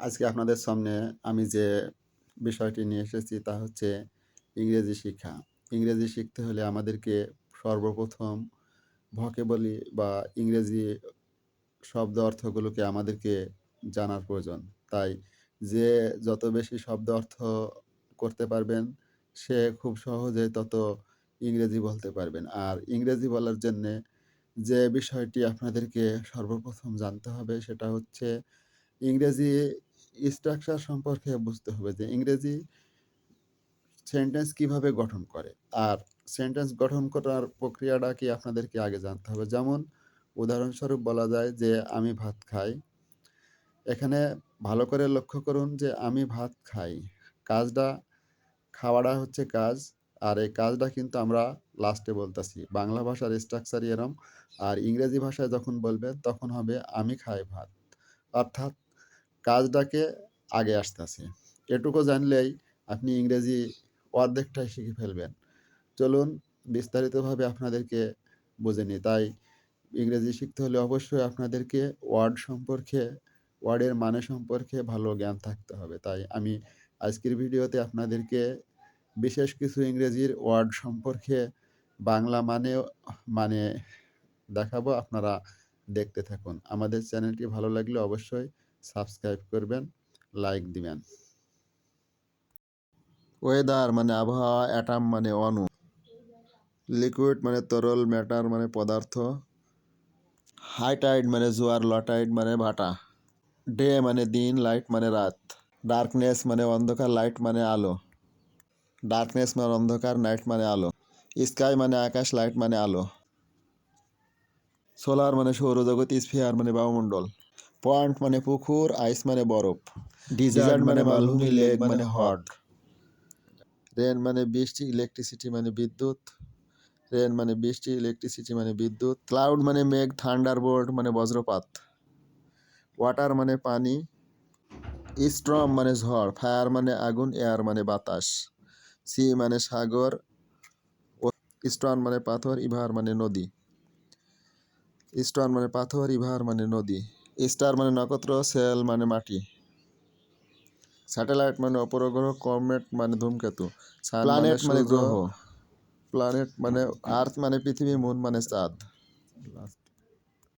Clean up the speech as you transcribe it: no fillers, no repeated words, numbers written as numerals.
আজকে আপনাদের সামনে আমি যে বিষয়টি নিয়ে এসেছি তা হচ্ছে ইংরেজি শিক্ষা। ইংরেজি শিখতে হলে আমাদেরকে সর্বপ্রথম ভোকাবুলারি বা ইংরেজি শব্দ অর্থগুলোকে আমাদেরকে জানার প্রয়োজন। তাই যে যত বেশি শব্দ অর্থ করতে পারবেন, সে খুব সহজে তত ইংরেজি বলতে পারবেন। আর ইংরেজি বলার জন্যে যে বিষয়টি আপনাদেরকে সর্বপ্রথম জানতে হবে সেটা হচ্ছে ইংরেজি স্ট্রাকচার সম্পর্কে বুঝতে হবে যে ইংরেজি সেন্টেন্স কিভাবে গঠন করে। আর সেন্টেন্স গঠন করার প্রক্রিয়াটা কি আপনাদেরকে আগে জানতে হবে। যেমন উদাহরণস্বরূপ বলা যায় যে, "আমি ভাত খাই।" এখানে ভালো করে লক্ষ্য করুন যে আমি ভাত খাই। কাজটা খাওয়াটা হচ্ছে কাজ। আর এই কাজটা কিন্তু আমরা লাস্টে বলতাছি। বাংলা ভাষার স্ট্রাকচারই এরম। আর ইংরেজি ভাষায় যখন বলবেন তখন হবে "আমি খাই ভাত।" অর্থাৎ কাজটাকে আগে আসতেছে। এটুকু জানলেই আপনি ইংরেজি অর্ধেকটাই শিখে ফেলবেন। চলুন বিস্তারিতভাবে আপনাদেরকে বুঝে নিই। তাই ইংরেজি শিখতে হলে অবশ্যই আপনাদেরকে ওয়ার্ডের মানে সম্পর্কে ভালো জ্ঞান থাকতে হবে। তাই আমি আজকের ভিডিওতে আপনাদেরকে বিশেষ কিছু ইংরেজির ওয়ার্ড সম্পর্কে বাংলা মানে দেখাবো। আপনারা দেখতে থাকুন। আমাদের চ্যানেলটি ভালো লাগলে অবশ্যই সাবস্ক্রাইব করবেন, লাইক দিবেন। ওয়েদার মানে আবহাওয়া, অ্যাটম মানে অণু, লিকুইড মানে তরল, ম্যাটার মানে পদার্থ, হাই টাইড মানে জোয়ার, লো টাইড মানে ভাটা, ডে মানে দিন, লাইট মানে রাত, ডার্কনেস মানে অন্ধকার, লাইট মানে আলো, ডার্কনেস মানে অন্ধকার, নাইট মানে আলো, স্কাই মানে আকাশ, লাইট মানে আলো, সোলার মানে সৌরজগৎ, স্ফিয়ার মানে বায়ুমণ্ডল, পয়েন্ট মানে পুকুর, আইস মানে বরফ, ডিজার্ট মানে মালভূমি, লেক মানে হ্রদ, রেন মানে বৃষ্টি, ইলেকট্রিসিটি মানে বিদ্যুৎ, ক্লাউড মানে মেঘ, থান্ডারবোল্ট মানে বজ্রপাত, ওয়াটার মানে পানি, স্টর্ম মানে ঝড়, ফায়ার মানে আগুন, এয়ার মানে বাতাস, সি মানে সাগর, স্টোন মানে পাথর, ইভার মানে নদী, স্টার মানে নক্ষত্র, সেল মানে মাটি, স্যাটেলাইট মানে উপগ্রহ, কমেট মানে ধূমকেতু, প্ল্যানেট মানে গ্রহ, প্ল্যানেট মানে আর্থ মানে পৃথিবী, মুন মানে চাঁদ।